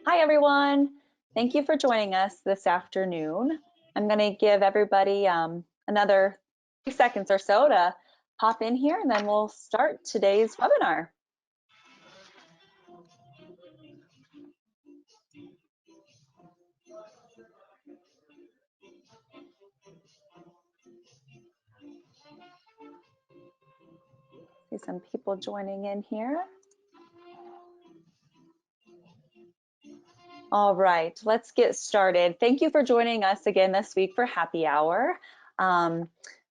Hi, everyone. Thank you for joining us this afternoon. I'm going to give everybody another few seconds or so to pop in here, and then we'll start today's webinar. See some people joining in here. All right, let's get started. Thank you for joining us again this week for Happy Hour.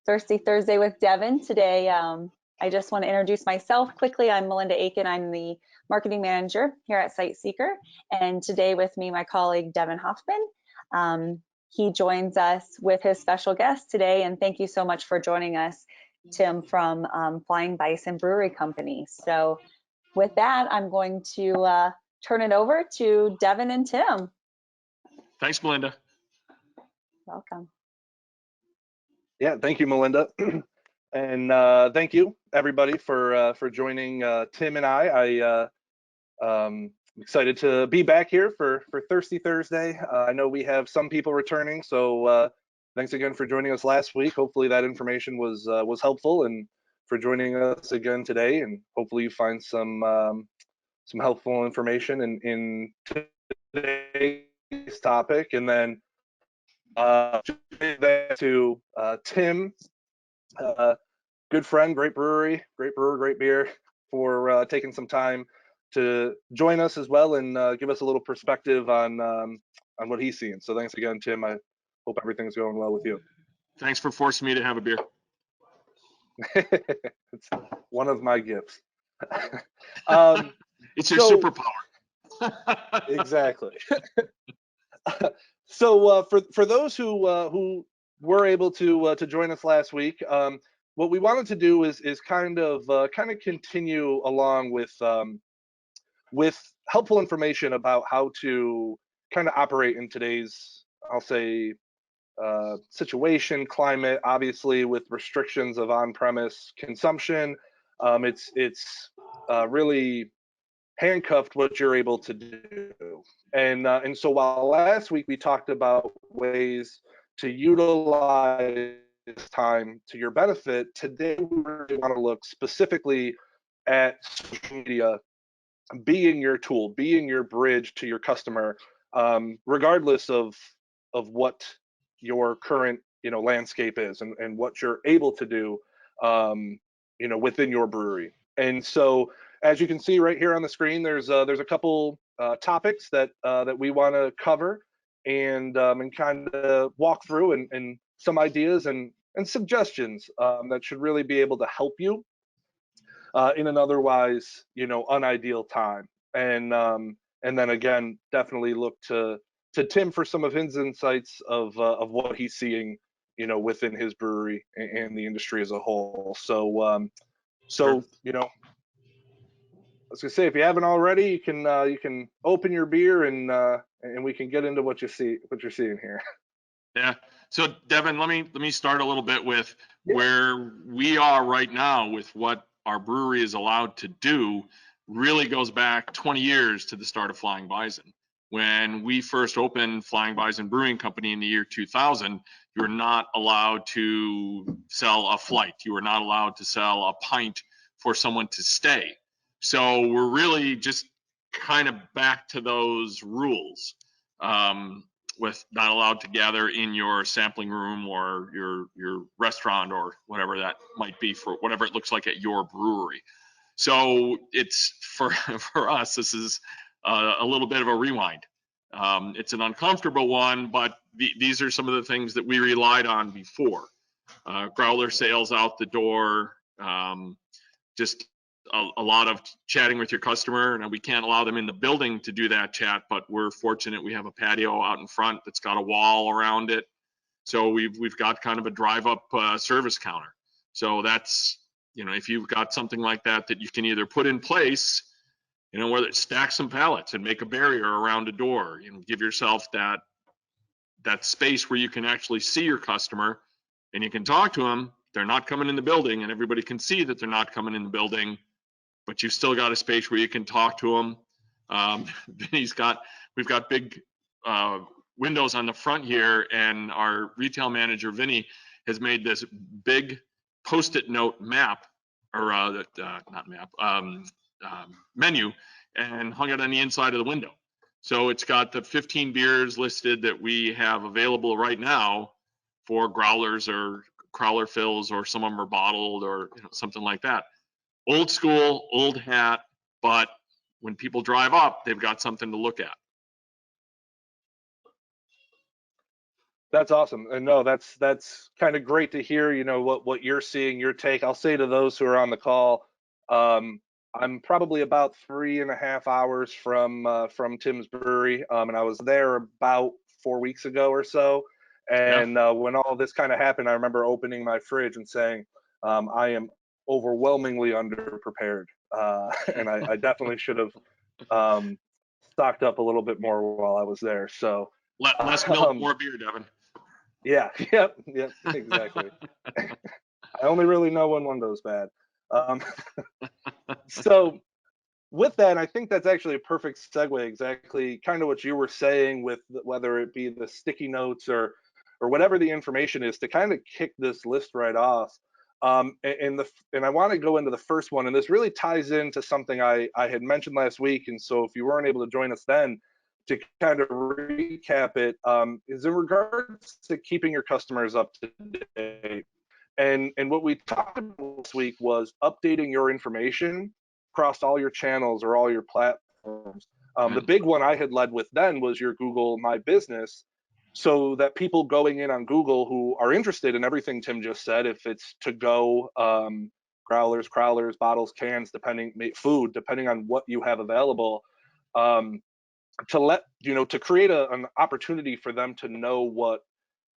Thirsty Thursday with Devon. Today, I just want to introduce myself quickly. I'm Melinda Aiken. I'm the marketing manager here at SiteSeeker. And today with me, my colleague, Devon Hoffman. He joins us with his special guest today. And thank you so much for joining us, Tim, from Flying Bison Brewery Company. So with that, I'm going to turn it over to Devon and Tim. Thanks, Melinda. Welcome. Yeah, thank you, Melinda. And thank you, everybody, for joining Tim and I. I'm excited to be back here for Thirsty Thursday. I know we have some people returning, so thanks again for joining us last week. Hopefully that information was helpful, and for joining us again today. And hopefully you find some helpful information in today's topic. And then to Tim. Good friend, great brewery, great brewer, great beer, for taking some time to join us as well and give us a little perspective on what he's seeing. So thanks again, Tim. I hope everything's going well with you. Thanks for forcing me to have a beer. It's one of my gifts. It's your superpower. Exactly. So for those who were able to join us last week, what we wanted to do is kind of continue along with helpful information about how to kind of operate in today's, I'll say, situation, climate. Obviously, with restrictions of on-premise consumption, it's really handcuffed what you're able to do. And so while last week we talked about ways to utilize time to your benefit, today we really want to look specifically at social media being your tool, being your bridge to your customer, regardless of what your current landscape is and what you're able to do within your brewery. And so as you can see right here on the screen, there's a couple topics that we want to cover and kind of walk through and some ideas and suggestions that should really be able to help you in an otherwise unideal time. And then again, definitely look to Tim for some of his insights of what he's seeing within his brewery and the industry as a whole. So Sure. I was gonna say, if you haven't already, you can open your beer and we can get into what you're seeing here. Yeah. So Devon, let me start a little bit with where we are right now with what our brewery is allowed to do. Really goes back 20 years to the start of Flying Bison. When we first opened Flying Bison Brewing Company in the year 2000, you were not allowed to sell a flight. You were not allowed to sell a pint for someone to stay. So we're really just kind of back to those rules, with not allowed to gather in your sampling room or your restaurant or whatever that might be, for whatever it looks like at your brewery. So it's for us, this is a little bit of a rewind. It's an uncomfortable one, but these are some of the things that we relied on before. Growler sales out the door, just a lot of chatting with your customer. And we can't allow them in the building to do that chat, but we're fortunate we have a patio out in front that's got a wall around it. So we've got kind of a drive-up service counter. So that's, if you've got something like that you can either put in place, whether it's stack some pallets and make a barrier around a door, give yourself that space where you can actually see your customer and you can talk to them. They're not coming in the building and everybody can see that they're not coming in the building, but you've still got a space where you can talk to them. Vinny's we've got big windows on the front here, and our retail manager, Vinny, has made this big Post-it note map, or not map, menu, and hung it on the inside of the window. So it's got the 15 beers listed that we have available right now for growlers or crowler fills, or some of them are bottled, or something like that. Old school, old hat, but when people drive up, they've got something to look at. That's awesome. And no, that's kind of great to hear, what you're seeing, your take. I'll say to those who are on the call, I'm probably about 3.5 hours from Tim's brewery, and I was there about 4 weeks ago or so. And when all this kind of happened, I remember opening my fridge and saying, I am overwhelmingly underprepared, and I definitely should have stocked up a little bit more while I was there. So less milk, more beer, Devon. Yeah, yep, exactly. I only really know when one goes bad. So with that, I think that's actually a perfect segue, exactly kind of what you were saying, with whether it be the sticky notes or whatever the information is, to kind of kick this list right off. And I want to go into the first one, and this really ties into something I had mentioned last week. And so if you weren't able to join us then, to kind of recap it, is in regards to keeping your customers up to date. And what we talked about this week was updating your information across all your channels or all your platforms. The big one I had led with then was your Google My Business, so that people going in on Google who are interested in everything Tim just said, if it's to go, growlers, crowlers, bottles, cans, food, depending on what you have available, to create an opportunity for them to know what,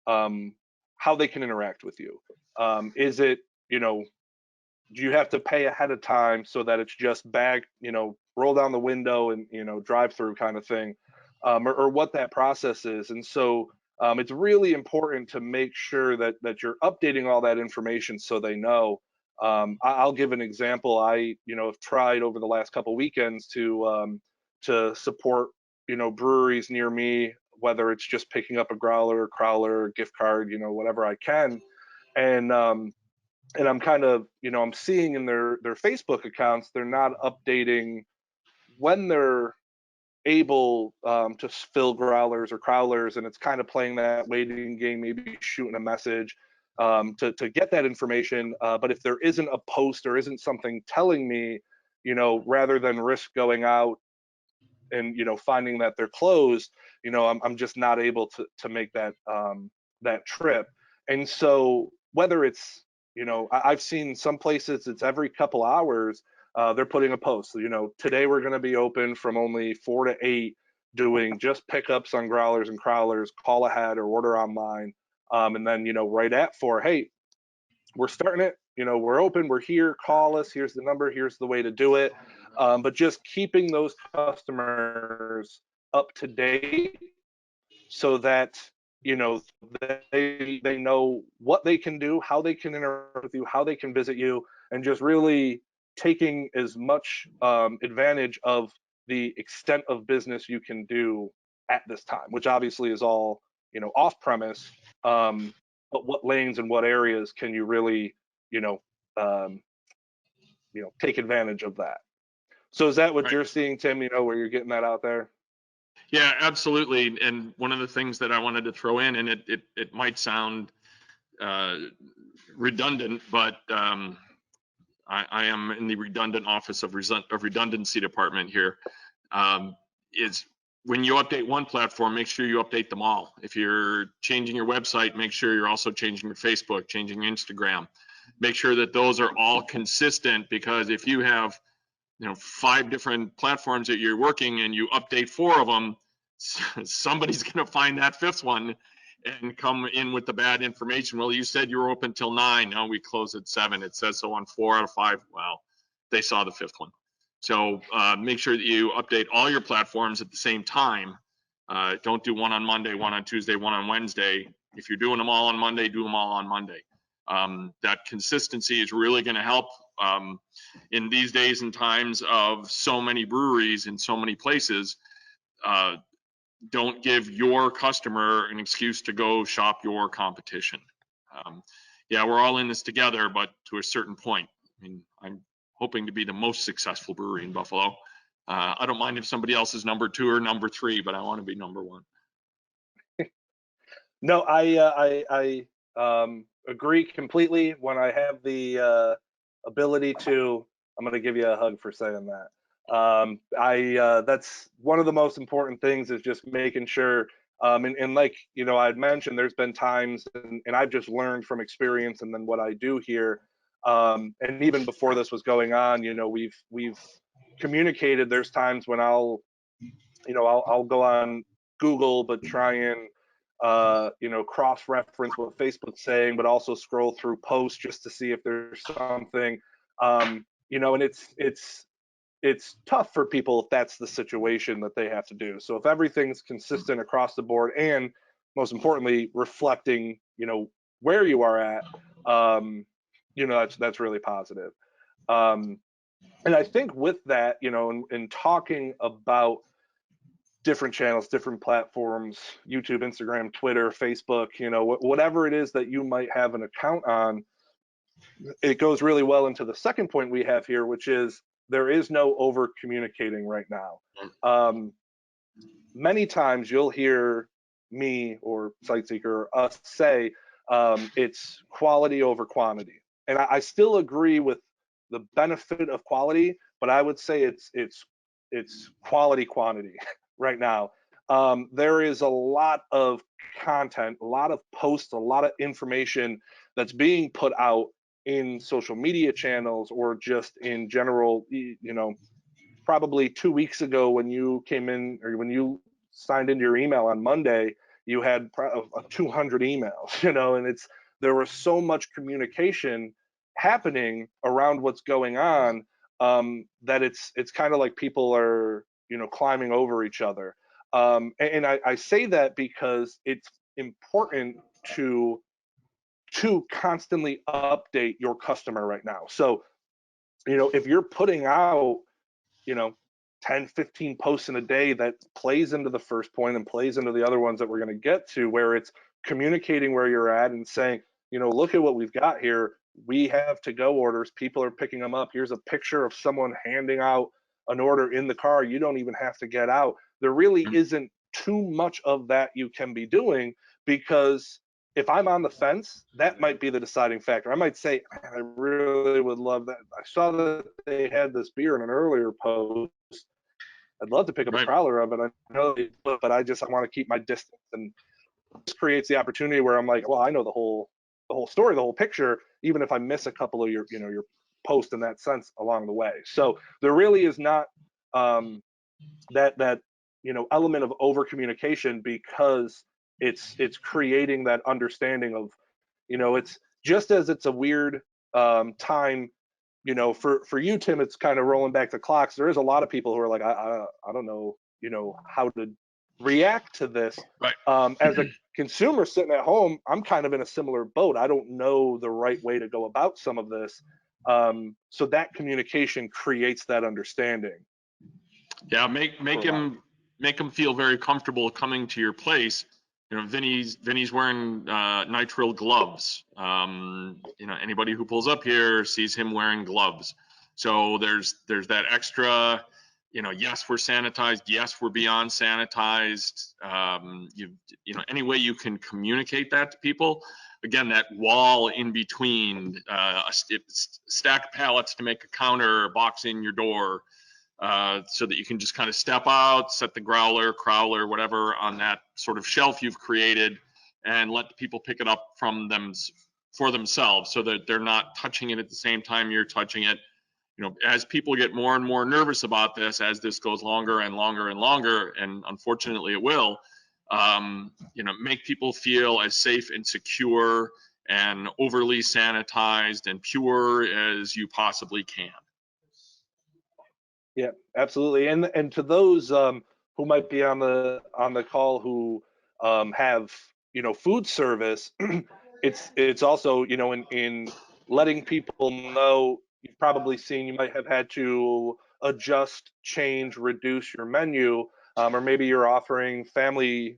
how they can interact with you. Is it, do you have to pay ahead of time so that it's just roll down the window and, drive through kind of thing, or what that process is. And so it's really important to make sure that you're updating all that information so they know. I'll give an example. I, have tried over the last couple weekends to support, breweries near me, whether it's just picking up a growler, crowler, gift card, whatever I can. And I'm kind of, I'm seeing in their Facebook accounts, they're not updating when they're able to fill growlers or crowlers, and it's kind of playing that waiting game, maybe shooting a message to get that information. But if there isn't a post or isn't something telling me, rather than risk going out and finding that they're closed, I'm just not able to make that that trip. And so whether it's, I've seen some places it's every couple hours, they're putting a post. Today we're going to be open from only 4 to 8, doing just pickups on growlers and crowlers. Call ahead or order online. And then right at 4, hey, we're starting it. We're open. We're here. Call us. Here's the number. Here's the way to do it. But just keeping those customers up to date so that they know what they can do, how they can interact with you, how they can visit you, and just really taking as much advantage of the extent of business you can do at this time, which obviously is all off premise. But what lanes and what areas can you really take advantage of that? So is that what Right. you're seeing, Tim? Where you're getting that out there? Yeah, absolutely. And one of the things that I wanted to throw in, and it might sound redundant, but I am in the redundant office of redundancy department here, is when you update one platform, make sure you update them all. If you're changing your website, make sure you're also changing your Facebook, changing your Instagram. Make sure that those are all consistent, because if you have 5 different platforms that you're working and you update 4 of them, somebody's going to find that 5th one and come in with the bad information. Well, you said you were open till 9. No, we close at 7. It says so on 4 out of 5. Well, they saw the 5th one. So make sure that you update all your platforms at the same time. Don't do one on Monday, one on Tuesday, one on Wednesday. If you're doing them all on Monday, do them all on Monday. That consistency is really going to help In these days and times of so many breweries in so many places, don't give your customer an excuse to go shop your competition. Yeah, we're all in this together, but to a certain point. I mean, I'm hoping to be the most successful brewery in Buffalo. I don't mind if somebody else is number 2 or number 3, but I want to be number 1. No, I agree completely. When I have the ability to, I'm going to give you a hug for saying that. That's one of the most important things, is just making sure. And like, you know, I'd mentioned, there's been times, and I've just learned from experience, and then what I do here. And even before this was going on, you know, we've communicated. There's times when I'll go on Google, but try and cross-reference what Facebook's saying, but also scroll through posts just to see if there's something, and it's tough for people if that's the situation that they have to do. So if everything's consistent across the board, and most importantly, reflecting, where you are at, that's really positive. And I think with that, in talking about different channels, different platforms, YouTube, Instagram, Twitter, Facebook, whatever it is that you might have an account on, it goes really well into the second point we have here, which is there is no over communicating right now. Many times you'll hear me or Sightseeker or us say it's quality over quantity. And I still agree with the benefit of quality, but I would say it's quality quantity right now. There is a lot of content, a lot of posts, a lot of information that's being put out in social media channels, or just in general. Probably 2 weeks ago, when you came in, or when you signed into your email on Monday, you had 200 emails, and there was so much communication happening around what's going on, that it's kind of like people are, climbing over each other. And I say that because it's important to constantly update your customer right now. So, if you're putting out, 10, 15 posts in a day, that plays into the first point and plays into the other ones that we're going to get to, where it's communicating where you're at and saying, look at what we've got here. We have to-go orders. People are picking them up. Here's a picture of someone handing out an order in the car. You don't even have to get out. There really isn't too much of that you can be doing, because if I'm on the fence, that might be the deciding factor. I might say, I really would love that. I saw that they had this beer in an earlier post. I'd love to pick up a growler of it. I know, but I want to keep my distance. And this creates the opportunity where I'm like, well, I know the whole story, the whole picture, even if I miss a couple of your post in that sense along the way. So there really is not that element of over communication, because it's creating that understanding of, it's just as it's a weird time, for you, Tim, it's kind of rolling back the clocks. There is a lot of people who are like, I don't know, how to react to this. Right. As a consumer sitting at home, I'm kind of in a similar boat. I don't know the right way to go about some of this. So that communication creates that understanding. Yeah, make him feel very comfortable coming to your place. Vinny's wearing nitrile gloves. Anybody who pulls up here sees him wearing gloves. So there's that extra. Yes, we're sanitized. Yes, we're beyond sanitized. Any way you can communicate that to people. Again, that wall in between, stack pallets to make a counter, box in your door. So that you can just kind of step out, set the growler, crowler, whatever on that sort of shelf you've created, and let people pick it up for themselves, so that they're not touching it at the same time you're touching it. As people get more and more nervous about this, as this goes longer and longer and longer, and unfortunately it will, make people feel as safe and secure and overly sanitized and pure as you possibly can. Yeah, absolutely. And to those who might be on the call who have food service, it's also in letting people know you've probably seen you might have had to adjust, change, reduce your menu, or maybe you're offering family,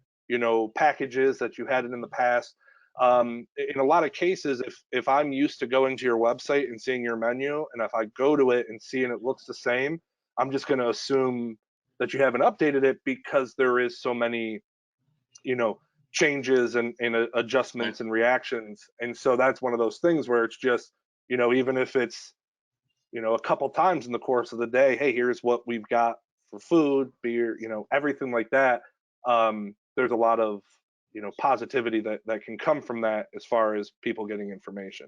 packages that you hadn't in the past. In a lot of cases, if I'm used to going to your website and seeing your menu, and if I go to it and see and it looks the same, I'm just going to assume that you haven't updated it because there is so many, changes and adjustments and reactions. And so that's one of those things where it's just, even if it's, a couple times in the course of the day, hey, here's what we've got for food, beer, everything like that. There's a lot of, positivity that can come from that as far as people getting information.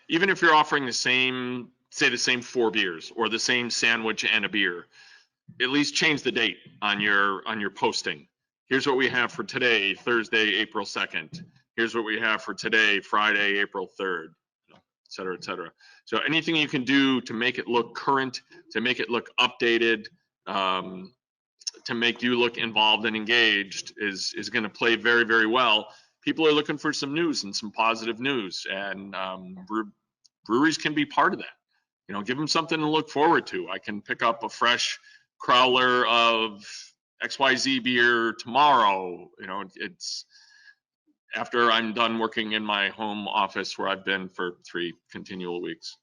Even if you're offering the same 4 beers or the same sandwich and a beer, at least change the date on your posting. Here's what we have for today, Thursday, April 2nd. Here's what we have for today, Friday, April 3rd, et cetera, et cetera. So anything you can do to make it look current, to make it look updated, to make you look involved and engaged is going to play very, very well. People are looking for some news and some positive news, and breweries can be part of that. Give them something to look forward to. I can pick up a fresh crowler of XYZ beer tomorrow. It's after I'm done working in my home office where I've been for 3 continual weeks.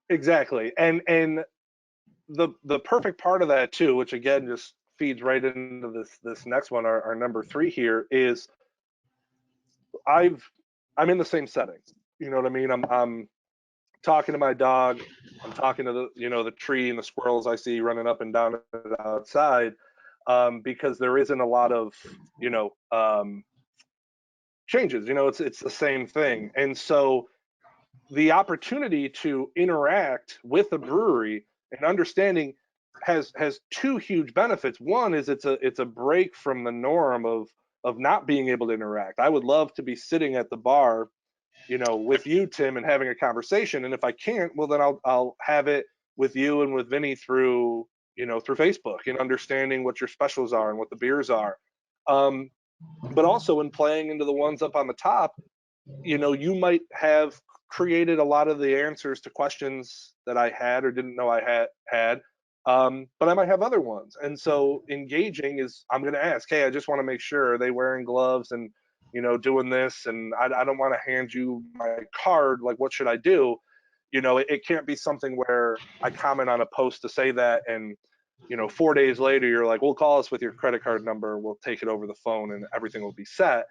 Exactly. And the perfect part of that too, which again just feeds right into this next one, our number 3 here, is I'm in the same setting. You know what I mean? I'm talking to my dog, I'm talking to the tree and the squirrels I see running up and down outside, because there isn't a lot of changes. It's the same thing. And so the opportunity to interact with a brewery and understanding has 2 huge benefits. One is it's a break from the norm of not being able to interact. I would love to be sitting at the bar, with you, Tim, and having a conversation. And if I can't, well, then I'll have it with you and with Vinny through Facebook, and understanding what your specials are and what the beers are. But also in playing into the ones up on the top, you might have created a lot of the answers to questions that I had or didn't know I had. But I might have other ones. And so engaging is, I'm going to ask, hey, I just want to make sure, are they wearing gloves and, doing this? And I don't want to hand you my card. Like, what should I do? It can't be something where I comment on a post to say that, and 4 days later you're like, well, call us with your credit card number, we'll take it over the phone and everything will be set.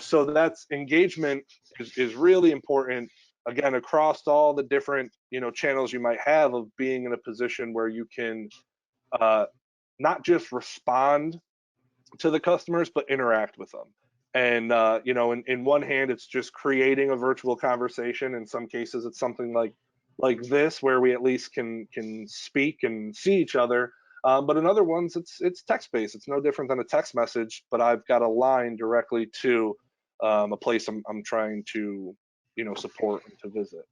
So that's engagement is really important, again, across all the different channels you might have, of being in a position where you can not just respond to the customers but interact with them. And in one hand, it's just creating a virtual conversation. In some cases it's something like this, where we at least can speak and see each other. But in other ones, it's text-based. It's no different than a text message, but I've got a line directly to a place I'm trying to support and to visit.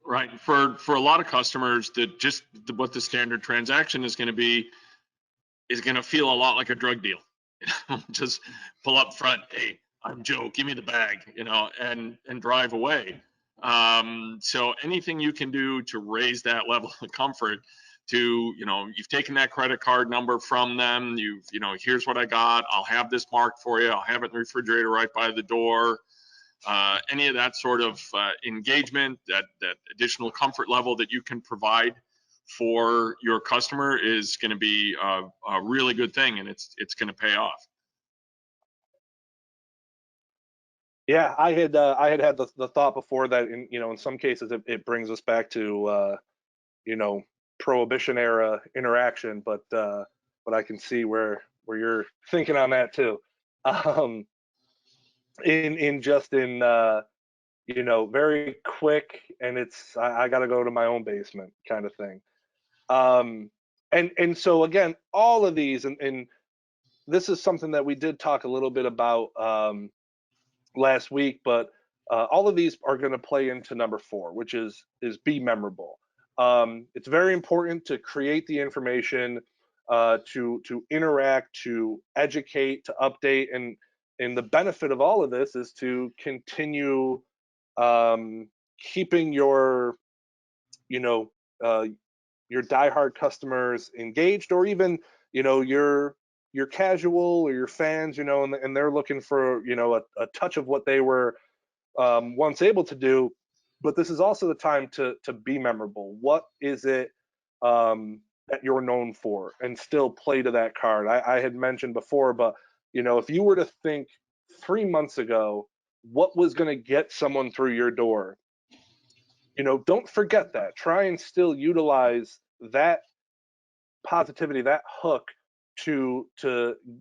Right. For a lot of customers, what the standard transaction is going to be is going to feel a lot like a drug deal. Just pull up front, hey, I'm Joe, give me the bag, and drive away. So anything you can do to raise that level of comfort, to you've taken that credit card number from them, here's what I got, I'll have this marked for you, I'll have it in the refrigerator right by the door. Any of that sort of engagement, that additional comfort level that you can provide for your customer is going to be a really good thing, and it's going to pay off. Yeah, I had the thought before that in some cases it brings us back to Prohibition era interaction, but I can see where you're thinking on that too. Very quick, and it's I got to go to my own basement kind of thing. And so again, all of these, and this is something that we did talk a little bit about last week, but all of these are going to play into number 4, which is be memorable. It's very important to create the information, to interact, to educate, to update, and the benefit of all of this is to continue keeping your, you know, your diehard customers engaged, or even, you know, your casual or your fans, you know, and they're looking for, you know, a touch of what they were once able to do. But this is also the time to be memorable. What is it that you're known for, and still play to that card? I had mentioned before, but you know, if you were to think 3 months ago, what was going to get someone through your door? You know, don't forget that. Try and still utilize that positivity, that hook to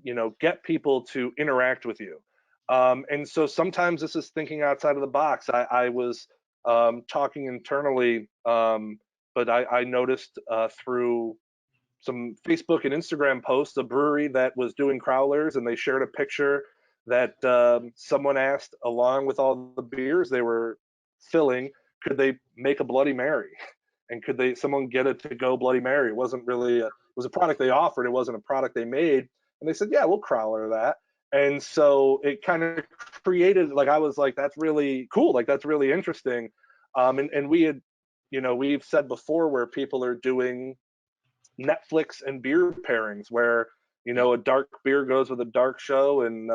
you know, get people to interact with you. And so sometimes this is thinking outside of the box. I was talking internally, but I noticed through some Facebook and Instagram posts, a brewery that was doing crowlers, and they shared a picture that someone asked, along with all the beers they were filling, could they make a Bloody Mary? And could someone get a to-go Bloody Mary? It wasn't really it was a product they offered. It wasn't a product they made. And they said, yeah, we'll crowler that. And so it kind of created, like, I was like, that's really cool. Like, that's really interesting. And we had, you know, we've said before where people are doing Netflix and beer pairings, where, you know, a dark beer goes with a dark show, and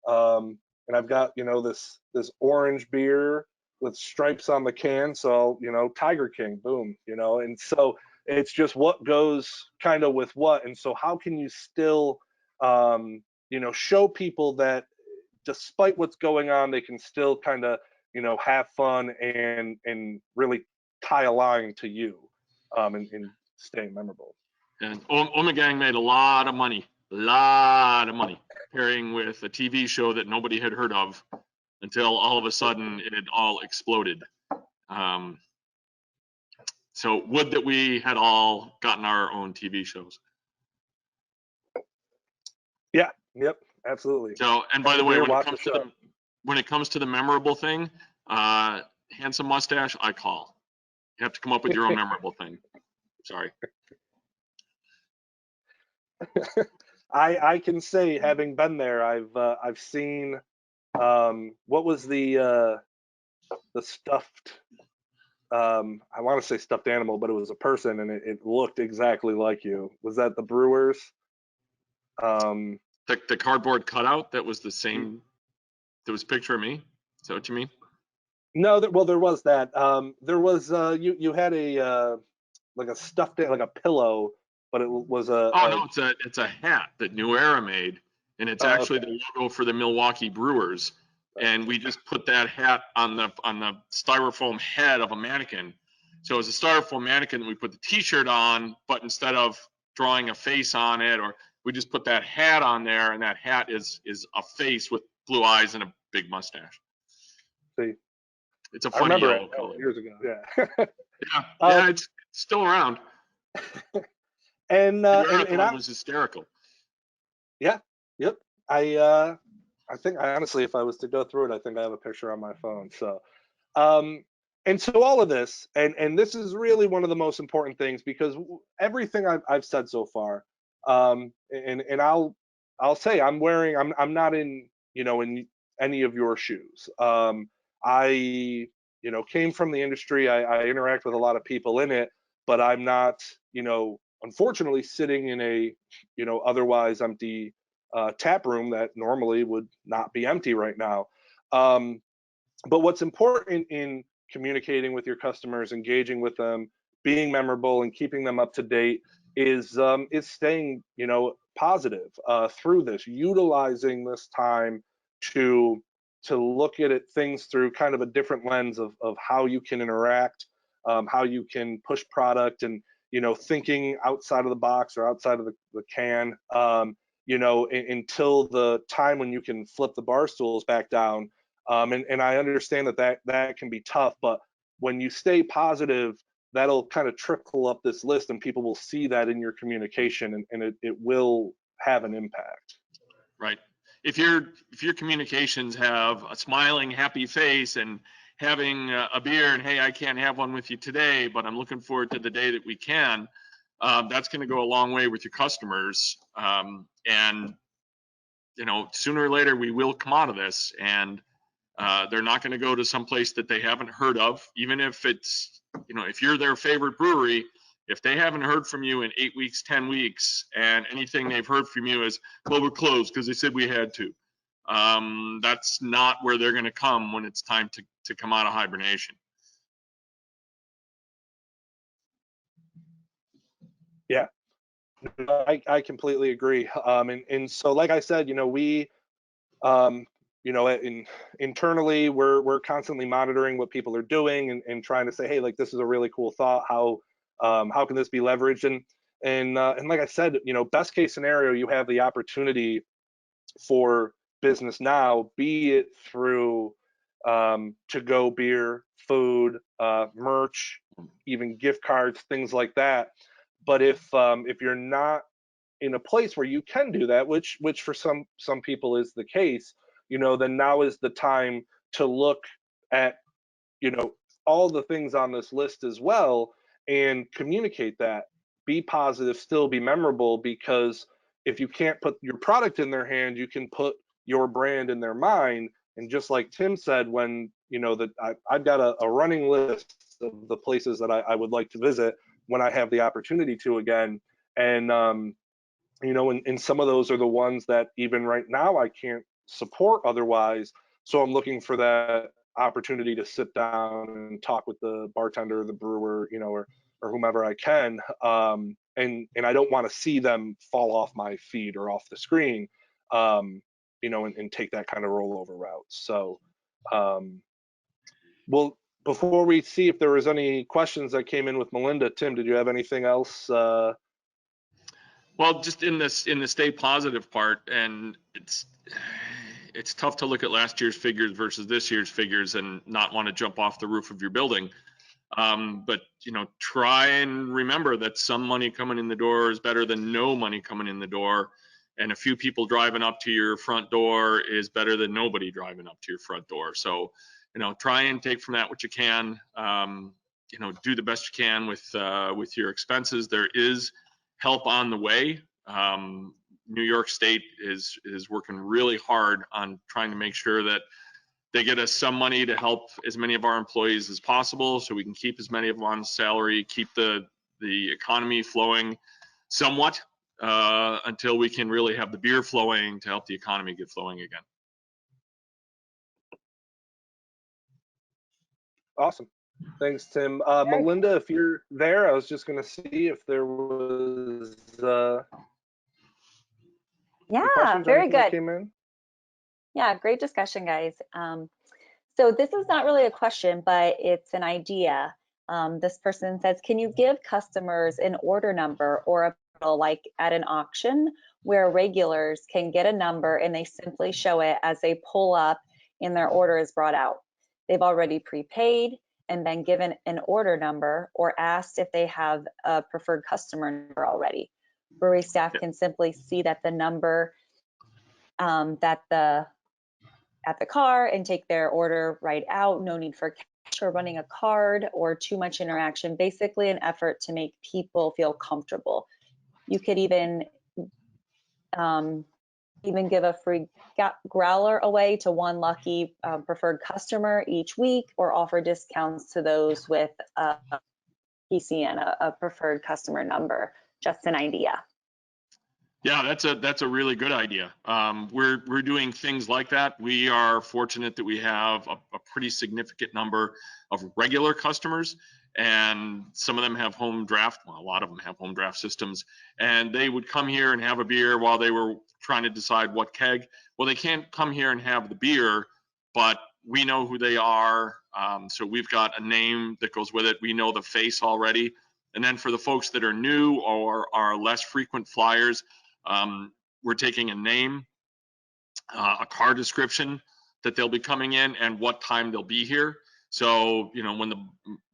I've got, you know, this orange beer with stripes on the can, so, you know, Tiger King, boom, you know. And so it's just what goes kind of with what. And so how can you still you know, show people that despite what's going on, they can still kind of, you know, have fun and really tie a line to you, and staying memorable. And Omegang made a lot of money pairing with a TV show that nobody had heard of until all of a sudden it all exploded. So would that we had all gotten our own TV shows. Yeah, yep, absolutely. So, and by the way, Beer, when it comes to the memorable thing, handsome mustache, I call. You have to come up with your own memorable thing. Sorry. I can say, having been there, I've seen what was the stuffed, I want to say stuffed animal, but it was a person, and it looked exactly like you. Was that the Brewers? The cardboard cutout that was the same, that was a picture of me? Is that what you mean? No, well, there was that. There was you had a like a stuffed, like a pillow, but it was no, it's a hat that New Era made, and it's actually okay. the logo for the Milwaukee Brewers. And we just put that hat on the styrofoam head of a mannequin. So it's a styrofoam mannequin that we put the T-shirt on, but instead of drawing a face on it, or we just put that hat on there, and that hat is a face with blue eyes and a big mustache. See, it's a funny yellow color. Years ago, yeah. Yeah, it's still around. And I was hysterical. Yeah, yep. I think honestly, if I was to go through it, I think I have a picture on my phone. So, and so all of this, and this is really one of the most important things, because everything I've said so far, and I'll say I'm not in, you know, in any of your shoes. I, you know, came from the industry. I interact with a lot of people in it, but I'm not, you know, unfortunately sitting in a, you know, otherwise empty tap room that normally would not be empty right now. But what's important in communicating with your customers, engaging with them, being memorable, and keeping them up to date is staying, you know, positive through this, utilizing this time to look at things through kind of a different lens of how you can interact, how you can push product, and, you know, thinking outside of the box or outside of the can, you know, until the time when you can flip the bar stools back down. And I understand that can be tough, but when you stay positive, that'll kind of trickle up this list, and people will see that in your communication, and it will have an impact. Right. If your communications have a smiling, happy face and having a beer, and hey, I can't have one with you today, but I'm looking forward to the day that we can, that's going to go a long way with your customers. And, you know, sooner or later we will come out of this, and They're not going to go to some place that they haven't heard of, even if it's, if you're their favorite brewery. If they haven't heard from you in 8 weeks, 10 weeks, and anything they've heard from you is, well, we're closed because they said we had to. That's not where they're going to come when it's time to come out of hibernation. Yeah, I completely agree. And so, like I said, we, internally, we're constantly monitoring what people are doing and trying to say, hey, like, this is a really cool thought. How can this be leveraged? And like I said, best case scenario, you have the opportunity for business now, be it through to-go beer, food, merch, even gift cards, things like that. But if you're not in a place where you can do that, which for some people is the case, then now is the time to look at all the things on this list as well and communicate that. Be positive, still be memorable, because if you can't put your product in their hand, you can put your brand in their mind. And just like Tim said, when I've got a running list of the places that I would like to visit when I have the opportunity to again. And and some of those are the ones that even right now I can't support otherwise. So I'm looking for that opportunity to sit down and talk with the bartender, the brewer, or whomever I can. And I don't want to see them fall off my feed or off the screen, and take that kind of rollover route. So, well, before we see if there was any questions that came in with Melinda, Tim, did you have anything else? Well, just in the stay positive part, and it's tough to look at last year's figures versus this year's figures and not want to jump off the roof of your building. But try and remember that some money coming in the door is better than no money coming in the door, and a few people driving up to your front door is better than nobody driving up to your front door. So, try and take from that what you can. Do the best you can with your expenses. There is help on the way. New York State is working really hard on trying to make sure that they get us some money to help as many of our employees as possible, so we can keep as many of them on salary, keep the economy flowing somewhat until we can really have the beer flowing to help the economy get flowing again. Awesome. Thanks, Tim. Melinda, if you're there, I was just going to see if there was Yeah, very good. That came in. Yeah, great discussion, guys. So this is not really a question, but it's an idea. This person says, can you give customers an order number or a like at an auction where regulars can get a number and they simply show it as they pull up and their order is brought out? They've already prepaid and been given an order number or asked if they have a preferred customer number already. Brewery staff can simply see that the number at the car and take their order right out. No need for cash or running a card or too much interaction. Basically an effort to make people feel comfortable. You could even give a free growler away to one lucky preferred customer each week, or offer discounts to those with a PCN, a preferred customer number. Just an idea. Yeah, that's a really good idea. We're doing things like that. We are fortunate that we have a pretty significant number of regular customers, and some of them have home draft. Well, a lot of them have home draft systems, and they would come here and have a beer while they were trying to decide what keg. Well, they can't come here and have the beer, but we know who they are. So we've got a name that goes with it. We know the face already. And then for the folks that are new or are less frequent flyers, we're taking a name, a car description that they'll be coming in, and what time they'll be here. So, when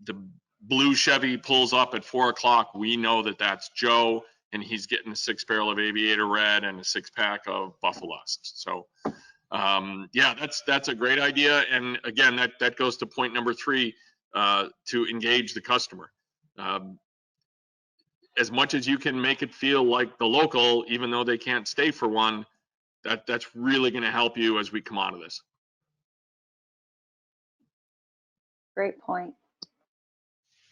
the blue Chevy pulls up at 4 o'clock, we know that that's Joe, and he's getting a 6-barrel of Aviator Red and a 6-pack of Buffalust. So, yeah, that's a great idea. And again, that goes to point number 3, to engage the customer. As much as you can make it feel like the local, even though they can't stay for one, that's really going to help you as we come out of this. Great point.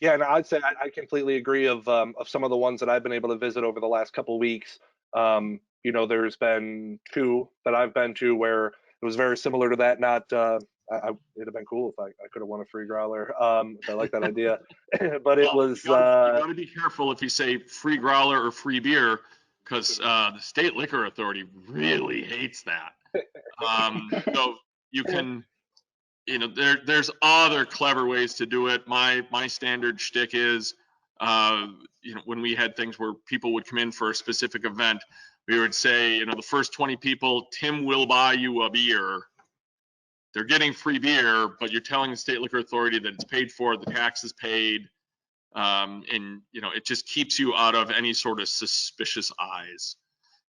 Yeah, and I'd say I completely agree of some of the ones that I've been able to visit over the last couple of weeks. You know, there's been 2 that I've been to where it was very similar to that. Not, it'd have been cool if I could have won a free growler. I like that idea, but it Well, was, you got to be careful if you say free growler or free beer, because the state liquor authority really hates that. So you can, you know, there's other clever ways to do it. My standard shtick is, you know, when we had things where people would come in for a specific event, we would say, you know, the first 20 people, Tim will buy you a beer. They're getting free beer, but you're telling the state liquor authority that it's paid for, the tax is paid, and you know, it just keeps you out of any sort of suspicious eyes.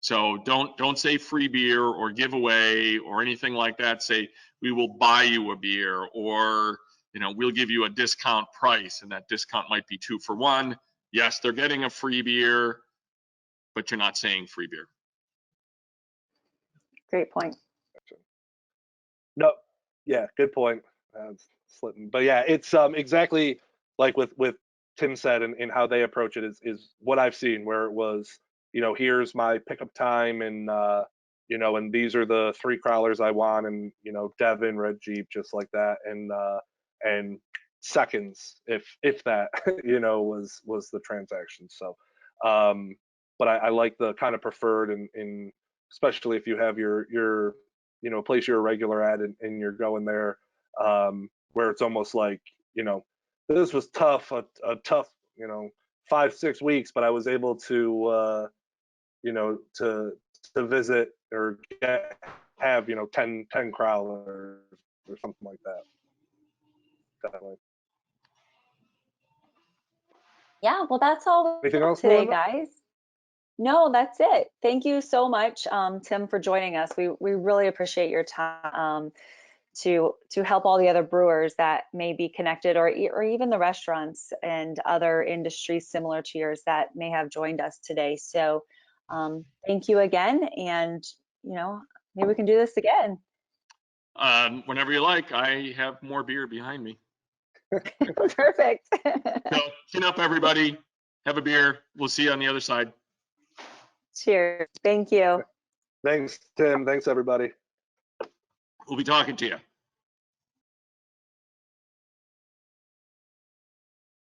So don't say free beer or giveaway or anything like that. Say we will buy you a beer, or you know, we'll give you a discount price, and that discount might be 2 for 1. Yes, they're getting a free beer, but you're not saying free beer. Great point. no, yeah, good point. Slipping, but yeah, it's exactly like with Tim said, and how they approach it is what I've seen, where it was, you know, here's my pickup time, and you know, and these are the 3 crawlers I want, and you know, Devon, Red Jeep, just like that, and seconds, if that, you know, was the transaction. So, but I like the kind of preferred, and especially if you have your you know, place you're a regular at, and you're going there, where it's almost like, you know, this was tough, a tough, you know, 5-6 weeks, but I was able to, you know, to visit or have, you know, 10 crowlers or something like that. Definitely. Yeah, well, that's all Anything else, today, Melinda? guys. No, that's it. Thank you so much, Tim, for joining us. We really appreciate your time to help all the other brewers that may be connected, or even the restaurants and other industries similar to yours that may have joined us today. So thank you again, and you know, maybe we can do this again. Whenever you like. I have more beer behind me. Perfect. So chin up, everybody. Have a beer. We'll see you on the other side. Cheers. Thank you. Thanks, Tim. Thanks, everybody. We'll be talking to you.